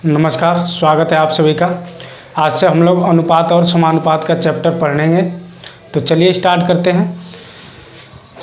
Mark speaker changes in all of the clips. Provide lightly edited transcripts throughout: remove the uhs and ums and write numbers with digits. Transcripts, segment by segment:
Speaker 1: नमस्कार, स्वागत है आप सभी का। आज से हम लोग अनुपात और समानुपात का चैप्टर पढ़ेंगे। तो चलिए स्टार्ट करते हैं।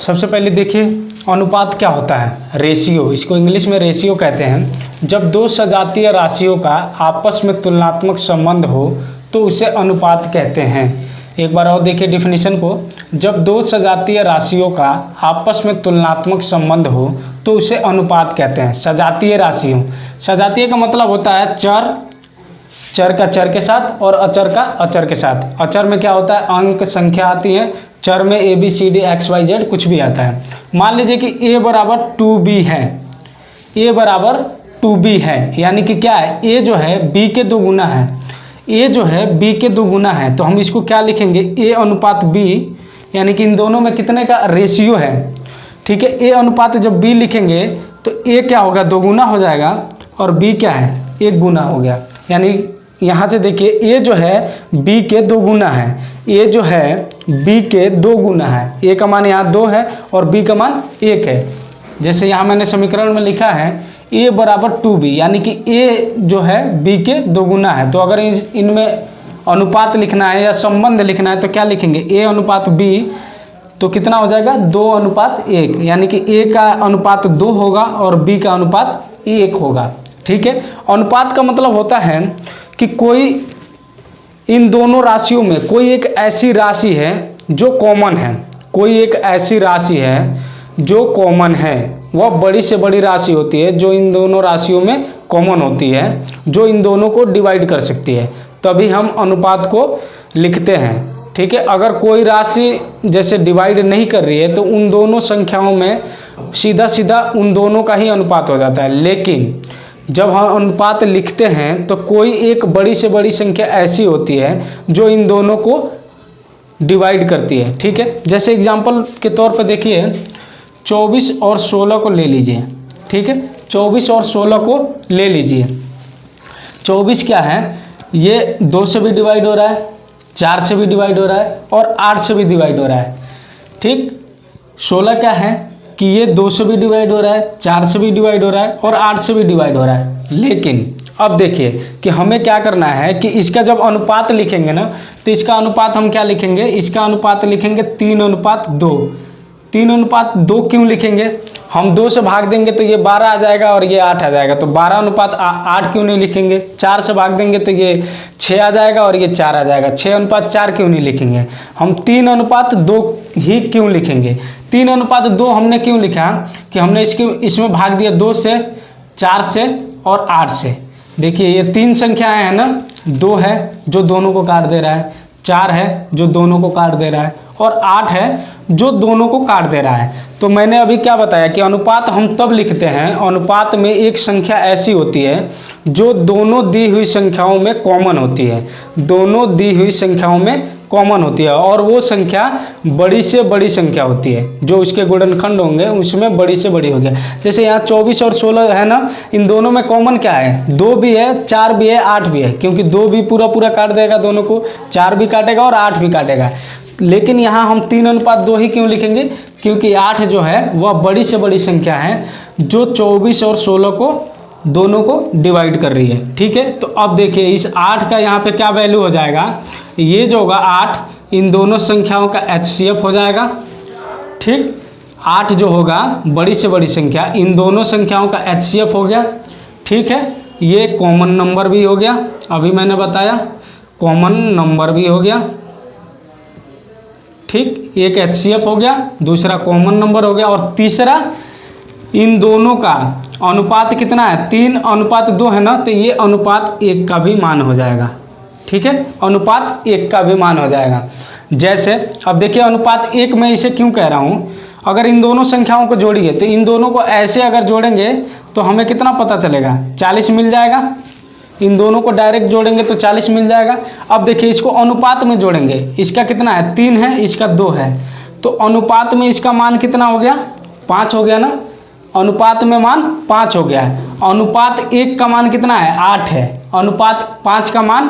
Speaker 1: सबसे पहले देखिए अनुपात क्या होता है। रेशियो, इसको इंग्लिश में रेशियो कहते हैं। जब दो सजातीय राशियों का आपस में तुलनात्मक संबंध हो तो उसे अनुपात कहते हैं। एक बार और देखिए डिफिनीशन को। जब दो सजातीय राशियों का आपस में तुलनात्मक संबंध हो तो उसे अनुपात कहते हैं। सजातीय राशियों, सजातीय का मतलब होता है चर का चर के साथ और अचर का अचर के साथ। अचर में क्या होता है, अंक संख्या आती है। चर में ABCD XYZ कुछ भी आता है। मान लीजिए कि a बराबर 2b है, a बराबर 2b है, यानी कि क्या है, a जो है b के दो गुना है। a जो है b के दो गुना है, तो हम इसको क्या लिखेंगे, a अनुपात b, यानी कि इन दोनों में कितने का रेशियो है। ठीक है, a अनुपात जब b लिखेंगे तो a क्या होगा, दो गुना हो जाएगा, और b क्या है, एक गुना हो गया। यानी यहाँ से देखिए a जो है b के दो गुना है, a जो है b के दो गुना है। a का मान यहाँ 2 है और b का मान 1 है। जैसे यहाँ मैंने समीकरण में लिखा है a बराबर 2b, यानी कि a जो है b के दो गुना है। तो अगर इनमें अनुपात लिखना है या संबंध लिखना है तो क्या लिखेंगे, a अनुपात b, तो कितना हो जाएगा, 2 अनुपात 1, यानी कि a का अनुपात 2 होगा और b का अनुपात 1 होगा। ठीक है, अनुपात का मतलब होता है कि कोई इन दोनों राशियों में कोई एक ऐसी राशि है जो कॉमन है। कोई एक ऐसी राशि है जो कॉमन है, वह बड़ी से बड़ी राशि होती है जो इन दोनों राशियों में कॉमन होती है, जो इन दोनों को डिवाइड कर सकती है, तभी हम अनुपात को लिखते हैं। ठीक है, अगर कोई राशि जैसे डिवाइड नहीं कर रही है तो उन दोनों संख्याओं में सीधा सीधा उन दोनों का ही अनुपात हो जाता है। लेकिन जब हम अनुपात लिखते हैं तो कोई एक बड़ी से बड़ी संख्या ऐसी होती है जो इन दोनों को डिवाइड करती है। ठीक है, जैसे एग्जांपल के तौर पर देखिए 24 और 16 को ले लीजिए। ठीक है, 24 और 16 को ले लीजिए। 24 क्या है, ये 2 से भी डिवाइड हो रहा है, 4 से भी डिवाइड हो रहा है और 8 से भी डिवाइड हो रहा है। ठीक, 16 क्या है कि ये 2 से भी डिवाइड हो रहा है, 4 से भी डिवाइड हो रहा है और 8 से भी डिवाइड हो रहा है। लेकिन अब देखिए कि हमें क्या करना है कि इसका जब अनुपात लिखेंगे ना, तो इसका अनुपात हम क्या लिखेंगे, इसका अनुपात लिखेंगे 3 अनुपात 2। 3 अनुपात 2 क्यों लिखेंगे, हम 2 से भाग देंगे तो ये 12 आ जाएगा और ये 8 आ जाएगा, तो 12 अनुपात 8 क्यों नहीं लिखेंगे। 4 से भाग देंगे तो ये 6 आ जाएगा और ये 4 आ जाएगा, 6 अनुपात 4 क्यों नहीं लिखेंगे। हम 3 अनुपात 2 ही क्यों लिखेंगे। 3 अनुपात 2 हमने क्यों लिखा कि हमने इसमें भाग दिया 2 से, 4 से और 8 से। देखिए ये 3 संख्याएं हैं ना, 2 है जो दोनों को काट दे रहा है, 4 है जो दोनों को काट दे रहा है और 8 है जो दोनों को काट दे रहा है। तो मैंने अभी क्या बताया कि अनुपात हम तब लिखते हैं, अनुपात में एक संख्या ऐसी होती है जो दोनों दी हुई संख्याओं में कॉमन होती है, दोनों दी हुई संख्याओं में कॉमन होती है, और वो संख्या बड़ी से बड़ी संख्या होती है, जो उसके गुणनखंड होंगे उसमें बड़ी से बड़ी हो गया। जैसे यहाँ 24 और 16 है ना, इन दोनों में कॉमन क्या है, 2 भी है, 4 भी है, 8 भी है, क्योंकि 2 भी पूरा पूरा काट देगा दोनों को, 4 भी काटेगा और 8 भी काटेगा। लेकिन यहाँ हम 3 अनुपात 2 ही क्यों लिखेंगे, क्योंकि 8 जो है वह बड़ी से बड़ी संख्या है जो 24 और 16 को दोनों को डिवाइड कर रही है। ठीक है, तो अब देखिए इस 8 का यहाँ पे क्या वैल्यू हो जाएगा, ये जो होगा 8 इन दोनों संख्याओं का HCF हो जाएगा। ठीक, 8 जो होगा बड़ी से बड़ी संख्या, इन दोनों संख्याओं का HCF हो गया। ठीक है, ये कॉमन नंबर भी हो गया, अभी मैंने बताया कॉमन नंबर भी हो गया। ठीक, एक HCF हो गया, दूसरा कॉमन नंबर हो गया, और तीसरा इन दोनों का अनुपात कितना है, 3 अनुपात 2 है ना, तो ये अनुपात 1 का भी मान हो जाएगा। ठीक है, अनुपात 1 का भी मान हो जाएगा। जैसे अब देखिए अनुपात 1 मैं इसे क्यों कह रहा हूँ, अगर इन दोनों संख्याओं को जोड़िए तो इन दोनों को ऐसे अगर जोड़ेंगे तो हमें कितना पता चलेगा, 40 मिल जाएगा। इन दोनों को डायरेक्ट जोड़ेंगे तो 40 मिल जाएगा। अब देखिए इसको अनुपात में जोड़ेंगे, इसका कितना है, 3 है, इसका 2 है, तो अनुपात में इसका मान कितना हो गया, 5 हो गया ना, अनुपात में मान 5 हो गया है। अनुपात 1 का मान कितना है, 8 है, अनुपात 5 का मान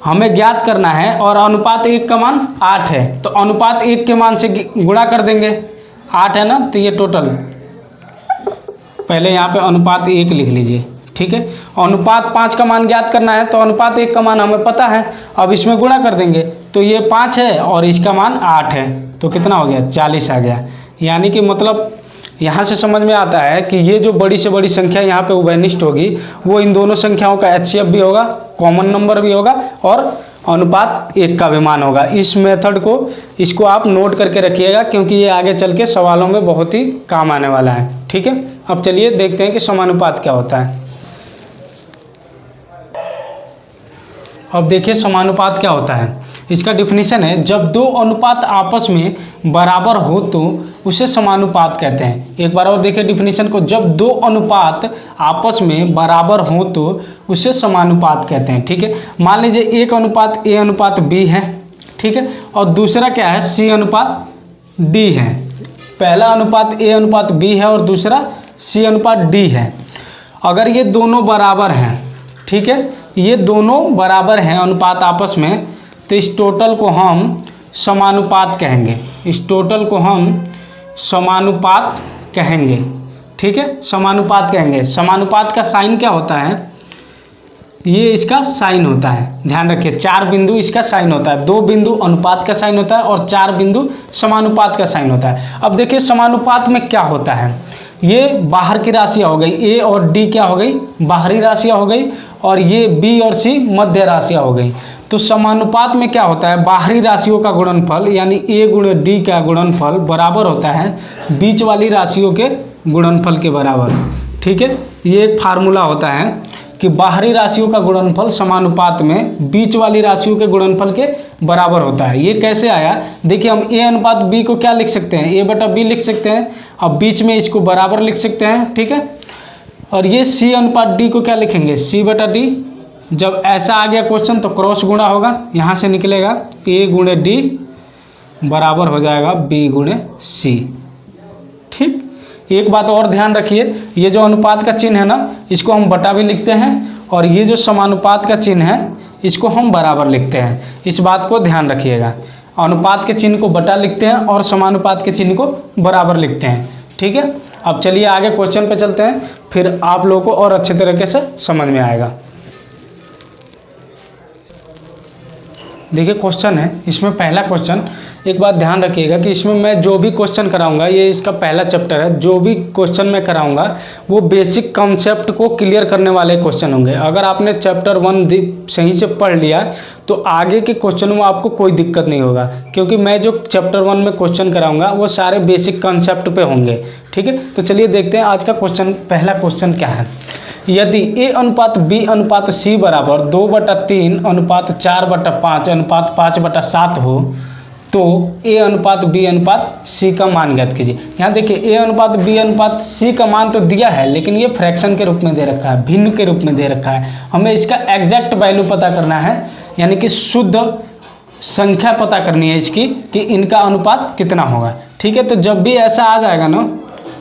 Speaker 1: हमें ज्ञात करना है और अनुपात 1 का मान 8 है, तो अनुपात 1 के मान से गुणा कर देंगे, 8 है ना, तो ये टोटल, पहले यहाँ पे अनुपात 1 लिख लीजिए। ठीक है। अनुपात 5 का मान ज्ञात करना है तो अनुपात 1 का मान हमें पता है, अब इसमें गुणा कर देंगे तो ये 5 है और इसका मान 8 है, तो कितना हो गया 40 आ गया। यानी कि मतलब यहाँ से समझ में आता है कि ये जो बड़ी से बड़ी संख्या यहाँ पे उभयनिष्ठ होगी वो इन दोनों संख्याओं का HCF भी होगा, कॉमन नंबर भी होगा और अनुपात 1 का भी मान होगा। इस मेथड को इसको आप नोट करके रखिएगा क्योंकि ये आगे चल के सवालों में बहुत ही काम आने वाला है। ठीक है, अब चलिए देखते हैं कि समानुपात क्या होता है। अब देखिए समानुपात क्या होता है। इसका डिफिनीशन है, जब दो अनुपात आपस में बराबर हो तो उसे समानुपात कहते हैं। एक बार और देखिए डिफिनीशन को, जब दो अनुपात आपस में बराबर हो तो उसे समानुपात कहते हैं। ठीक है, मान लीजिए एक अनुपात A अनुपात B है, ठीक है, और दूसरा क्या है C अनुपात D है। पहला अनुपात A अनुपात B है और दूसरा C अनुपात D है। अगर ये दोनों बराबर हैं, ठीक है, ये दोनों बराबर हैं अनुपात आपस में, तो इस टोटल को हम समानुपात कहेंगे। इस टोटल को हम समानुपात कहेंगे। ठीक है, समानुपात कहेंगे। समानुपात का साइन क्या होता है, ये इसका साइन होता है, ध्यान रखिए। 4 बिंदु इसका साइन होता है, 2 बिंदु अनुपात का साइन होता है और 4 बिंदु समानुपात का साइन होता है। अब देखिए समानुपात में क्या होता है, ये बाहर की राशियाँ हो गई, A और D क्या हो गई, बाहरी राशियाँ हो गई, और ये B और C मध्य राशियाँ हो गई। तो समानुपात में क्या होता है, बाहरी राशियों का गुणनफल यानी A गुणे D का गुणनफल बराबर होता है बीच वाली राशियों के गुणनफल के बराबर। ठीक है, ये एक फार्मूला होता है कि बाहरी राशियों का गुणनफल समानुपात में बीच वाली राशियों के गुणनफल के बराबर होता है। ये कैसे आया, देखिए हम A अनुपात B को क्या लिख सकते हैं, A बटा B लिख सकते हैं, अब बीच में इसको बराबर लिख सकते हैं। ठीक है, और ये C अनुपात D को क्या लिखेंगे, C बटा D। जब ऐसा आ गया क्वेश्चन तो क्रॉस गुणा होगा, यहाँ से निकलेगा A गुणे D बराबर हो जाएगा B गुणे C। ठीक, एक बात और ध्यान रखिए, ये जो अनुपात का चिन्ह है ना, इसको हम बटा भी लिखते हैं, और ये जो समानुपात का चिन्ह है इसको हम बराबर लिखते हैं। इस बात को ध्यान रखिएगा, अनुपात के चिन्ह को बटा लिखते हैं और समानुपात के चिन्ह को बराबर लिखते हैं। ठीक है, अब चलिए आगे क्वेश्चन पे चलते हैं, फिर आप लोगों को और अच्छे तरीके से समझ में आएगा। देखिए क्वेश्चन है, इसमें पहला क्वेश्चन, एक बात ध्यान रखिएगा कि इसमें मैं जो भी क्वेश्चन कराऊंगा, ये इसका पहला चैप्टर है, जो भी क्वेश्चन मैं कराऊंगा वो बेसिक कॉन्सेप्ट को क्लियर करने वाले क्वेश्चन होंगे। अगर आपने चैप्टर 1 सही से पढ़ लिया तो आगे के क्वेश्चन में आपको कोई दिक्कत नहीं होगा, क्योंकि मैं जो चैप्टर 1 में क्वेश्चन कराऊंगा वो सारे बेसिक कॉन्सेप्ट पे होंगे। ठीक है, तो चलिए देखते हैं आज का क्वेश्चन। पहला क्वेश्चन क्या है, यदि A अनुपात B अनुपात C बराबर 2/3 अनुपात 4/5 अनुपात 5/7 हो तो A अनुपात B अनुपात C का मान ज्ञात कीजिए। यहाँ देखिए A अनुपात B अनुपात C का मान तो दिया है, लेकिन ये फ्रैक्शन के रूप में दे रखा है, भिन्न के रूप में दे रखा है। हमें इसका एग्जैक्ट वैल्यू पता करना है, यानी कि शुद्ध संख्या पता करनी है इसकी कि इनका अनुपात कितना होगा। ठीक है, तो जब भी ऐसा आ जाएगा ना,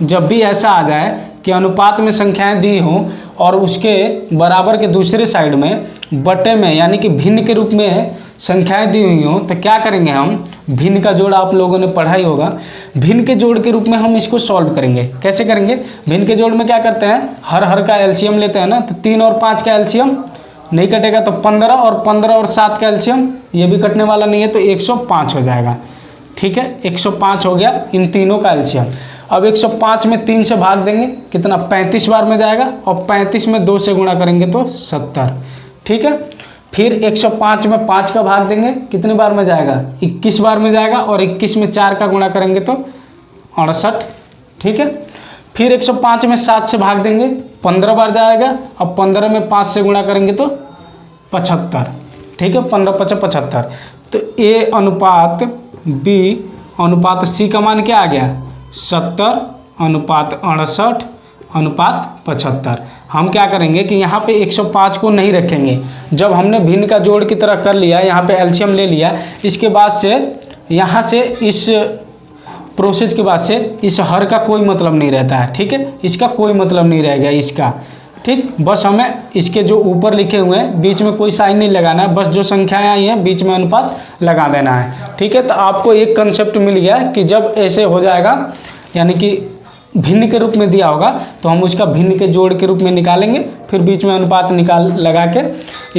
Speaker 1: जब भी ऐसा आ जाए कि अनुपात में संख्याएं दी हों और उसके बराबर के दूसरे साइड में बटे में यानी कि भिन्न के रूप में संख्याएं दी हुई हों, तो क्या करेंगे हम, भिन्न का जोड़ आप लोगों ने पढ़ा ही होगा, भिन्न के जोड़ के रूप में हम इसको सॉल्व करेंगे। कैसे करेंगे, भिन्न के जोड़ में क्या करते हैं, हर का एलसीएम लेते हैं ना, तो 3 और 5 का एलसीएम नहीं कटेगा तो 15, और 15 और 7 का एलसीएम ये भी कटने वाला नहीं है, तो 105 हो जाएगा। ठीक है, 105 हो गया इन तीनों का एलसीएम। अब 105 में 3 से भाग देंगे, कितना 35 बार में जाएगा, और 35 में 2 से गुणा करेंगे तो 70। ठीक है, फिर 105 में 5 का भाग देंगे, कितने बार में जाएगा, 21 बार में जाएगा, और 21 में 4 का गुणा करेंगे तो 68। ठीक है, फिर 105 में 7 से भाग देंगे, 15 बार जाएगा, और 15 में 5 से गुणा करेंगे तो 75। ठीक है, 15 × 5 = 75। तो A अनुपात B अनुपात C का मान क्या आ गया, 70 अनुपात 68 अनुपात 75। हम क्या करेंगे कि यहाँ पे 105 को नहीं रखेंगे, जब हमने भिन्न का जोड़ की तरह कर लिया, यहाँ पे एलसीएम ले लिया, इसके बाद से यहाँ से इस प्रोसेस के बाद से इस हर का कोई मतलब नहीं रहता है। ठीक है, इसका कोई मतलब नहीं रहेगा इसका। ठीक, बस हमें इसके जो ऊपर लिखे हुए हैं बीच में कोई साइन नहीं लगाना है, बस जो संख्याएं आई हैं बीच में अनुपात लगा देना है। ठीक है, तो आपको एक कंसेप्ट मिल गया कि जब ऐसे हो जाएगा, यानी कि भिन्न के रूप में दिया होगा तो हम उसका भिन्न के जोड़ के रूप में निकालेंगे, फिर बीच में अनुपात लगा के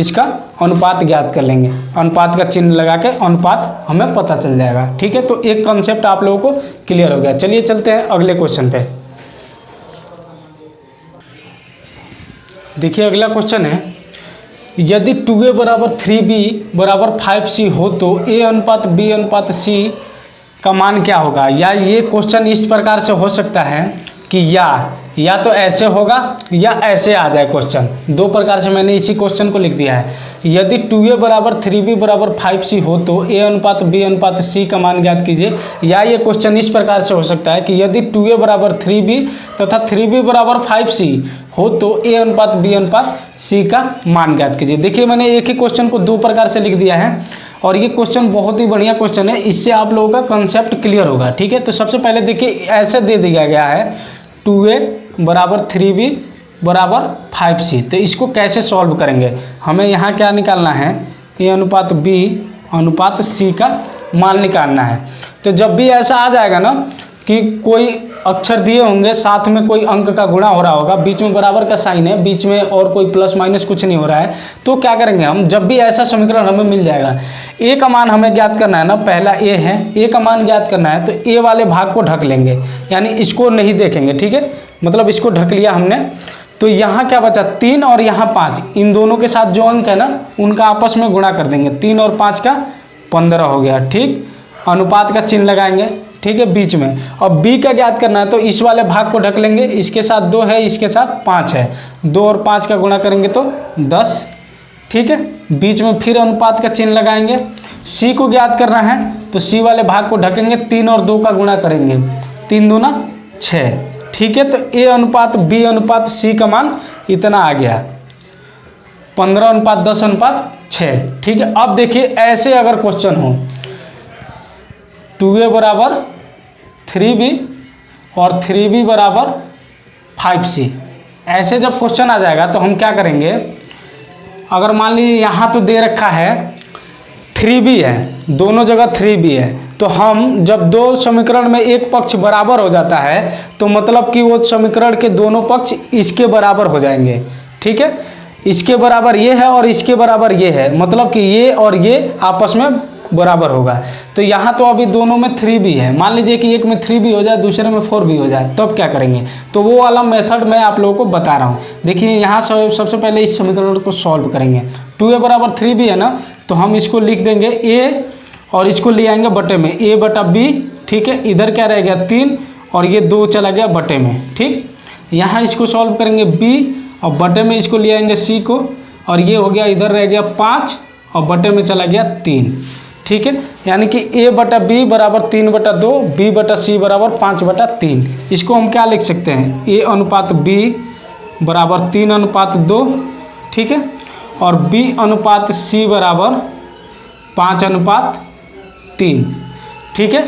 Speaker 1: इसका अनुपात ज्ञात कर लेंगे। अनुपात का चिन्ह लगा के अनुपात हमें पता चल जाएगा। ठीक है, तो एक कॉन्सेप्ट आप लोगों को क्लियर हो गया। चलिए चलते हैं अगले क्वेश्चन पे। देखिए अगला क्वेश्चन है, यदि 2a बराबर 3b बराबर 5c हो तो a अनुपात b अनुपात c का मान क्या होगा। या ये क्वेश्चन इस प्रकार से हो सकता है कि या तो ऐसे होगा या ऐसे आ जाए क्वेश्चन। दो प्रकार से मैंने इसी क्वेश्चन को लिख दिया है। यदि 2a बराबर 3b बराबर 5c हो तो a अनुपात b अनुपात c का मान ज्ञात कीजिए। या ये क्वेश्चन इस प्रकार से हो सकता है कि यदि 2a बराबर 3b तथा 3b बराबर 5c हो तो a अनुपात b अनुपात c का मान ज्ञात कीजिए। देखिए मैंने एक ही क्वेश्चन को दो प्रकार से लिख दिया है और ये क्वेश्चन बहुत ही बढ़िया क्वेश्चन है, इससे आप लोगों का कंसेप्ट क्लियर होगा। ठीक है, तो सबसे पहले देखिए ऐसे दे दिया गया है 2a बराबर 3b बराबर 5c। तो इसको कैसे सॉल्व करेंगे, हमें यहाँ क्या निकालना है, a अनुपात b अनुपात c का मान निकालना है। तो जब भी ऐसा आ जाएगा ना कि कोई अक्षर दिए होंगे, साथ में कोई अंक का गुणा हो रहा होगा, बीच में बराबर का साइन है, बीच में और कोई प्लस माइनस कुछ नहीं हो रहा है, तो क्या करेंगे हम, जब भी ऐसा समीकरण हमें मिल जाएगा, a का मान हमें ज्ञात करना है ना, पहला a है, a का मान ज्ञात करना है तो a वाले भाग को ढक लेंगे, यानी इसको नहीं देखेंगे। ठीक है, मतलब इसको ढक लिया हमने। तो यहाँ क्या बचा 3 और यहाँ 5, इन दोनों के साथ जो अंक है ना उनका आपस में गुणा कर देंगे, 3 और 5 का 15 हो गया। ठीक, अनुपात का चिन्ह लगाएंगे, ठीक है, बीच में। और b का ज्ञात करना है तो इस वाले भाग को ढक लेंगे, इसके साथ 2 है, इसके साथ 5 है, 2 और 5 का गुणा करेंगे तो 10। ठीक है, बीच में फिर अनुपात का चिन्ह लगाएंगे। c को ज्ञात करना है तो c वाले भाग को ढकेंगे, 3 और 2 का गुणा करेंगे, 3 दूना 6। ठीक है, तो a अनुपात b अनुपात c का मान इतना आ गया, 15 अनुपात 10 अनुपात 6। ठीक है, अब देखिए ऐसे अगर क्वेश्चन हो 2a बराबर 3b और 3b बराबर 5c, ऐसे जब क्वेश्चन आ जाएगा तो हम क्या करेंगे, अगर मान लीजिए यहाँ तो दे रखा है 3b है, दोनों जगह 3b है, तो हम जब दो समीकरण में एक पक्ष बराबर हो जाता है तो मतलब कि वो समीकरण के दोनों पक्ष इसके बराबर हो जाएंगे। ठीक है, इसके बराबर ये है और इसके बराबर ये है, मतलब कि ये और ये आपस में बराबर होगा। तो यहाँ तो अभी दोनों में 3b है, मान लीजिए कि एक में 3b हो जाए, दूसरे में 4b हो जाए, तब क्या करेंगे, तो वो वाला मेथड मैं आप लोगों को बता रहा हूँ। देखिए यहाँ सबसे पहले इस समीकरण को सॉल्व करेंगे। 2a बराबर 3b है ना, तो हम इसको लिख देंगे a और इसको ले आएंगे बटे में, a बटा b। ठीक है, इधर क्या रह गया 3 और ये 2 चला गया बटे में। ठीक, यहाँ इसको सॉल्व करेंगे b और बटे में इसको ले आएंगे c को, और ये हो गया, इधर रह गया 5 और बटे में चला गया 3। ठीक है, यानी कि a बटा b बराबर 3 बटा 2, b बटा c बराबर 5 बटा 3। इसको हम क्या लिख सकते हैं, a अनुपात b बराबर 3 अनुपात 2। ठीक है, और b अनुपात c बराबर 5 अनुपात 3। ठीक है,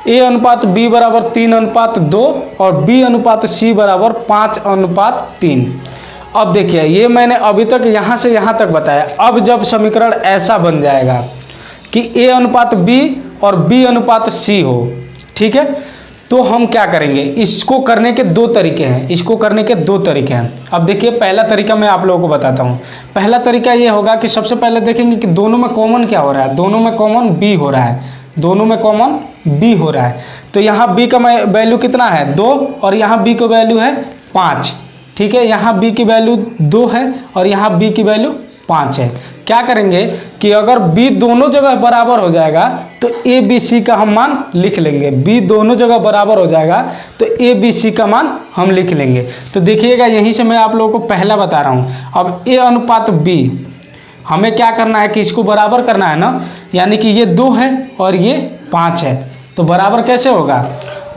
Speaker 1: a अनुपात b बराबर 3 अनुपात 2 और b अनुपात c बराबर 5 अनुपात 3। अब देखिए ये मैंने अभी तक यहाँ से यहाँ तक बताया। अब जब समीकरण ऐसा बन जाएगा कि a अनुपात b और b अनुपात c हो, ठीक है, तो हम क्या करेंगे, इसको करने के दो तरीके हैं, इसको करने के दो तरीके हैं। अब देखिए पहला तरीका मैं आप लोगों को बताता हूँ। पहला तरीका ये होगा कि सबसे पहले देखेंगे कि दोनों में कॉमन क्या हो रहा है, दोनों में कॉमन b हो रहा है, दोनों में कॉमन b हो रहा है। तो यहाँ b का वैल्यू कितना है 2 और यहाँ b का वैल्यू है 5। ठीक है, यहाँ b की वैल्यू 2 है और यहाँ b की वैल्यू 5 है। क्या करेंगे कि अगर b दोनों जगह बराबर हो जाएगा तो a b c का हम मान लिख लेंगे। b दोनों जगह बराबर हो जाएगा तो a b c का मान हम लिख लेंगे। तो देखिएगा यहीं से मैं आप लोगों को पहला बता रहा हूँ। अब a अनुपात b हमें क्या करना है कि इसको बराबर करना है ना, यानी कि ये 2 है और ये 5 है, तो बराबर कैसे होगा,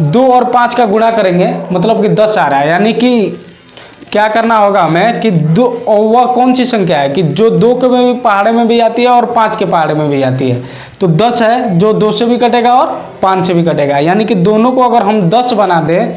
Speaker 1: 2 और 5 का गुणा करेंगे, मतलब कि 10 आ रहा है। यानी कि क्या करना होगा हमें कि दो, और वह कौन सी संख्या है कि जो 2 के भी पहाड़े में भी आती है और 5 के पहाड़े में भी आती है। तो 10 है जो 2 से भी कटेगा और 5 से भी कटेगा, यानी कि दोनों को अगर हम 10 बना दें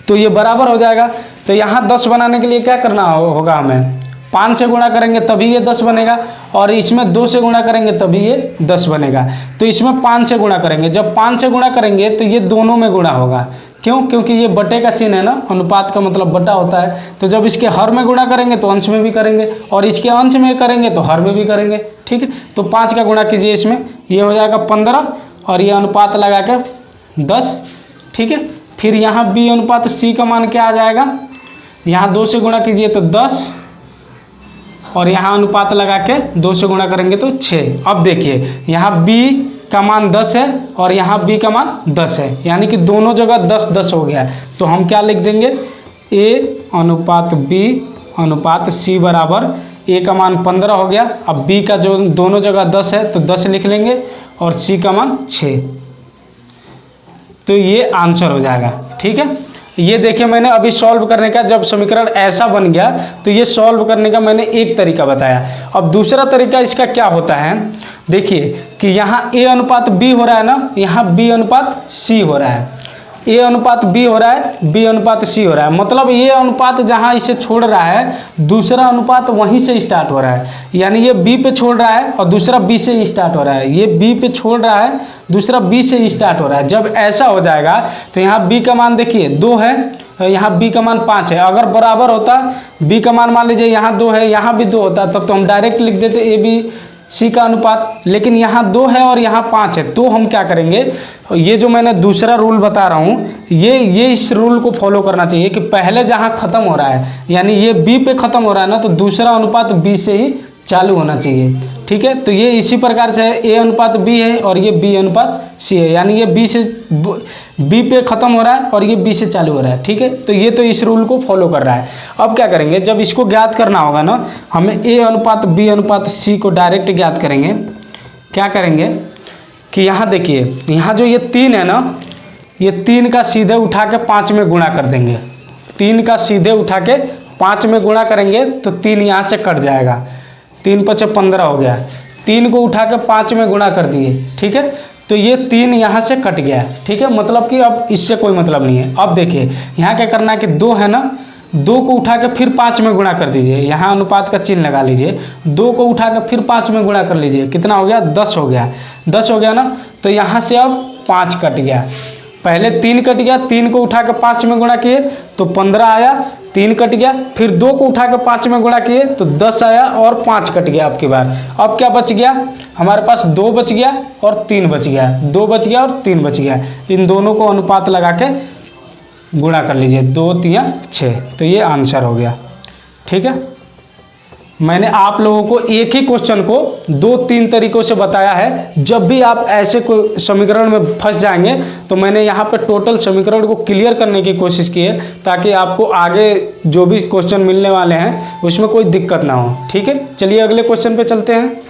Speaker 1: तो ये बराबर हो जाएगा। तो यहाँ 10 बनाने के लिए क्या करना होगा हमें, 5 से गुणा करेंगे तभी ये 10 बनेगा, और इसमें 2 से गुणा करेंगे तभी ये 10 बनेगा। तो इसमें 5 से गुणा करेंगे, जब 5 से गुणा करेंगे तो ये दोनों में गुणा होगा। क्यों? क्योंकि ये बटे का चिन्ह है ना, अनुपात का मतलब बटा होता है। तो जब इसके हर में गुणा करेंगे तो अंश में भी करेंगे, और इसके अंश में करेंगे तो हर में भी करेंगे। ठीक है, तो 5 का गुणा कीजिए इसमें, ये हो जाएगा 15, और ये अनुपात लगा के 10। ठीक है, फिर यहाँ b अनुपात c का मान क्या आ जाएगा, यहाँ 2 से गुणा कीजिए तो 10, और यहाँ अनुपात लगा के 2 से गुणा करेंगे तो 6। अब देखिए यहाँ b का मान 10 है और यहाँ b का मान 10 है, यानी कि दोनों जगह 10 10 हो गया। तो हम क्या लिख देंगे, a अनुपात b अनुपात c बराबर a का मान 15 हो गया। अब b का जो दोनों जगह 10 है तो 10 लिख लेंगे, और c का मान 6। तो ये आंसर हो जाएगा। ठीक है, ये देखिए मैंने अभी सॉल्व करने का, जब समीकरण ऐसा बन गया तो ये सॉल्व करने का मैंने एक तरीका बताया। अब दूसरा तरीका इसका क्या होता है, देखिए कि यहाँ a अनुपात b हो रहा है ना, यहाँ b अनुपात c हो रहा है, a अनुपात b हो रहा है, b अनुपात c हो रहा है। मतलब ये अनुपात जहाँ इसे छोड़ रहा है, दूसरा अनुपात वहीं से स्टार्ट हो रहा है। यानी ये b पे छोड़ रहा है और दूसरा b से स्टार्ट हो रहा है, ये b पे छोड़ रहा है, दूसरा b से स्टार्ट हो रहा है। जब ऐसा हो जाएगा तो यहाँ b का मान देखिए 2 है, यहाँ b का मान 5 है। अगर बराबर होता, b का मान मान लीजिए यहाँ 2 है, यहाँ भी 2 होता, तब तो हम डायरेक्ट लिख देते a b c का अनुपात। लेकिन यहाँ 2 है और यहाँ 5 है, तो हम क्या करेंगे, ये जो मैंने दूसरा रूल बता रहा हूँ, ये इस रूल को फॉलो करना चाहिए कि पहले जहाँ ख़त्म हो रहा है, यानी ये b पे ख़त्म हो रहा है ना, तो दूसरा अनुपात b से ही चालू होना चाहिए। ठीक है, तो ये इसी प्रकार से a अनुपात b है और ये b अनुपात c है, यानी ये b पे ख़त्म हो रहा है और ये b से चालू हो रहा है। ठीक है, तो ये तो इस रूल को फॉलो कर रहा है। अब क्या करेंगे, जब इसको ज्ञात करना होगा ना, हमें a अनुपात b अनुपात c को डायरेक्ट ज्ञात करेंगे। क्या करेंगे कि यहाँ देखिए, यहाँ जो ये 3 है ना, ये 3 का सीधे उठा के 5 में गुणा कर देंगे। 3 का सीधे उठा के 5 में गुणा करेंगे तो 3 यहाँ से कट जाएगा, 3 × 5 = 15 हो गया। 3 को उठा के 5 में गुणा कर दिए। ठीक है, तो ये 3 यहाँ से कट गया है। ठीक है, मतलब कि अब इससे कोई मतलब नहीं है। अब देखिए यहाँ क्या करना है कि 2 है ना, 2 को उठा के फिर 5 में गुणा कर दीजिए, यहाँ अनुपात का चिन्ह लगा लीजिए। 2 को उठा के फिर 5 में गुणा कर लीजिए, कितना हो गया, 10 हो गया। 10 हो गया ना, तो यहाँ से अब 5 कट गया। पहले 3 कट गया, 3 को उठा के 5 में गुणा किए तो 15 आया, 3 कट गया, फिर 2 को उठा के 5 में गुणा किए तो 10 आया, और 5 कट गया आपकी बार। अब क्या बच गया हमारे पास, 2 बच गया और 3 बच गया, 2 बच गया और 3 बच गया। इन दोनों को अनुपात लगा के गुणा कर लीजिए, 2 3 6, तो ये आंसर हो गया। ठीक है, मैंने आप लोगों को एक ही क्वेश्चन को 2-3 तरीकों से बताया है। जब भी आप ऐसे कोई समीकरण में फंस जाएंगे तो मैंने यहाँ पे टोटल समीकरण को क्लियर करने की कोशिश की है, ताकि आपको आगे जो भी क्वेश्चन मिलने वाले हैं उसमें कोई दिक्कत ना हो। ठीक है, चलिए अगले क्वेश्चन पे चलते हैं।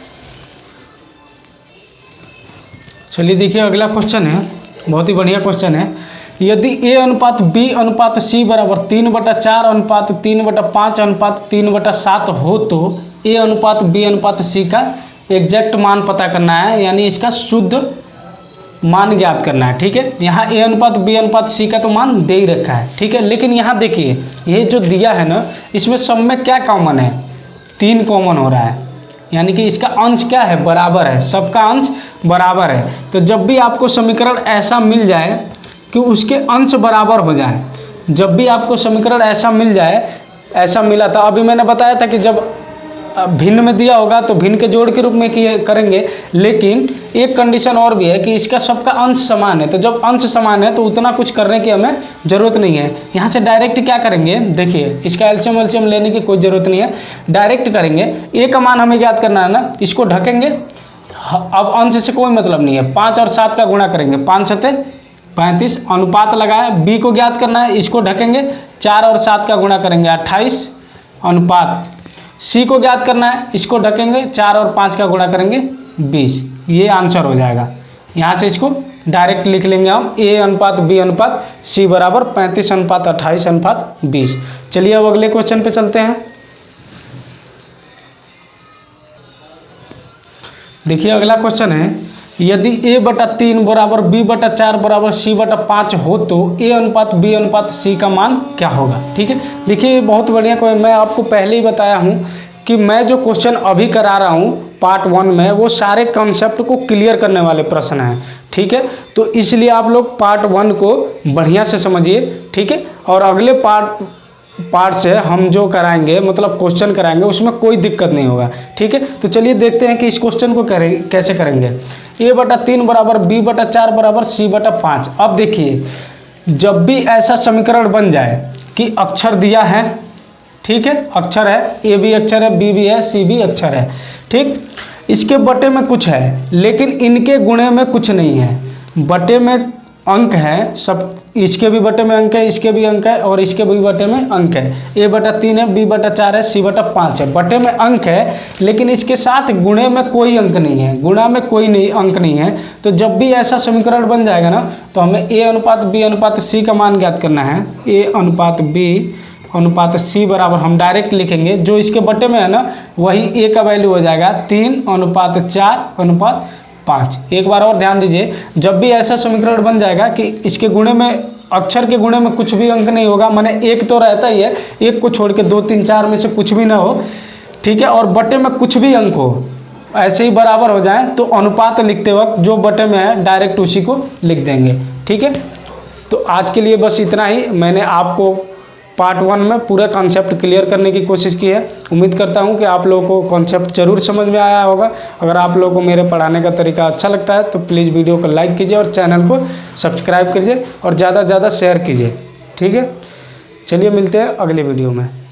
Speaker 1: चलिए देखिए अगला क्वेश्चन है, बहुत ही बढ़िया क्वेश्चन है। यदि a अनुपात b अनुपात c बराबर 3/4 अनुपात 3/5 अनुपात 3/7 हो तो a अनुपात b अनुपात c का एग्जैक्ट मान पता करना है, यानी इसका शुद्ध मान ज्ञात करना है। ठीक है, यहाँ a अनुपात b अनुपात c का तो मान दे ही रखा है। ठीक है, लेकिन यहाँ देखिए ये जो दिया है ना, इसमें सब में क्या कॉमन है, 3 कॉमन हो रहा है, यानी कि इसका अंश क्या है, बराबर है, सबका अंश बराबर है। तो जब भी आपको समीकरण ऐसा मिल जाए कि उसके अंश बराबर हो जाए, जब भी आपको समीकरण ऐसा मिल जाए, ऐसा मिला था अभी मैंने बताया था कि जब भिन्न में दिया होगा तो भिन्न के जोड़ के रूप में किए करेंगे, लेकिन एक कंडीशन और भी है कि इसका सबका अंश समान है। तो जब अंश समान है तो उतना कुछ करने की हमें ज़रूरत नहीं है। यहाँ से डायरेक्ट क्या करेंगे, देखिए इसका एलसीएम लेने की कोई ज़रूरत नहीं है, डायरेक्ट करेंगे। ए का मान हमें ज्ञात करना है ना, इसको ढकेंगे। अब अंश से कोई मतलब नहीं है, 5 और 7 का गुणा करेंगे, 5 7 35, अनुपात लगाए। बी को ज्ञात करना है, इसको ढकेंगे, 4 और 7 का गुणा करेंगे 28, अनुपात। सी को ज्ञात करना है, इसको ढकेंगे, 4 और 5 का गुणा करेंगे 20। ये आंसर हो जाएगा। यहाँ से इसको डायरेक्ट लिख लेंगे हम, ए अनुपात बी अनुपात सी बराबर 35 अनुपात 28 अनुपात 20। चलिए अब अगले क्वेश्चन पे चलते हैं। देखिए अगला क्वेश्चन है, यदि a/3 बराबर b/4 बराबर c/5 हो तो a अनुपात b अनुपात c का मान क्या होगा। ठीक है, देखिए बहुत बढ़िया कोई, मैं आपको पहले ही बताया हूँ कि मैं जो क्वेश्चन अभी करा रहा हूँ पार्ट 1 में वो सारे कॉन्सेप्ट को क्लियर करने वाले प्रश्न हैं, ठीक है। तो इसलिए आप लोग पार्ट 1 को बढ़िया से समझिए, ठीक है। और अगले पार्ट से हम जो कराएंगे मतलब क्वेश्चन कराएंगे उसमें कोई दिक्कत नहीं होगा, ठीक है। तो चलिए देखते हैं कि इस क्वेश्चन को कैसे करेंगे। a/3 बराबर b/4 बराबर c/5। अब देखिए, जब भी ऐसा समीकरण बन जाए कि अक्षर दिया है, ठीक है, अक्षर है, a भी अक्षर है, b भी है, c भी अक्षर है, ठीक। इसके बटे में कुछ है लेकिन इनके गुणे में कुछ नहीं है। बटे में अंक है सब, इसके भी बटे में अंक है, इसके भी अंक है और इसके भी बटे में अंक है। a/3 है, b/4 है, c/5 है, बटे में अंक है लेकिन इसके साथ गुणे में कोई अंक नहीं है, गुणा में कोई नहीं अंक नहीं है। तो जब भी ऐसा समीकरण बन जाएगा ना तो हमें a/b/c का मान ज्ञात करना है। a/b/c बराबर हम डायरेक्ट लिखेंगे, जो इसके बटे में है ना वही a का वैल्यू हो जाएगा 3:4:5। एक बार और ध्यान दीजिए, जब भी ऐसा समीकरण बन जाएगा कि इसके गुणे में, अक्षर के गुणे में कुछ भी अंक नहीं होगा, माने एक तो रहता ही है, एक को छोड़ के 2, 3, 4 में से कुछ भी ना हो, ठीक है, और बटे में कुछ भी अंक हो, ऐसे ही बराबर हो जाए तो अनुपात लिखते वक्त जो बटे में है डायरेक्ट उसी को लिख देंगे, ठीक है। तो आज के लिए बस इतना ही। मैंने आपको पार्ट 1 में पूरा कॉन्सेप्ट क्लियर करने की कोशिश की है। उम्मीद करता हूं कि आप लोगों को कॉन्सेप्ट जरूर समझ में आया होगा। अगर आप लोगों को मेरे पढ़ाने का तरीका अच्छा लगता है तो प्लीज़ वीडियो को लाइक कीजिए और चैनल को सब्सक्राइब कीजिए और ज़्यादा से ज़्यादा शेयर कीजिए, ठीक है। चलिए मिलते हैं अगले वीडियो में।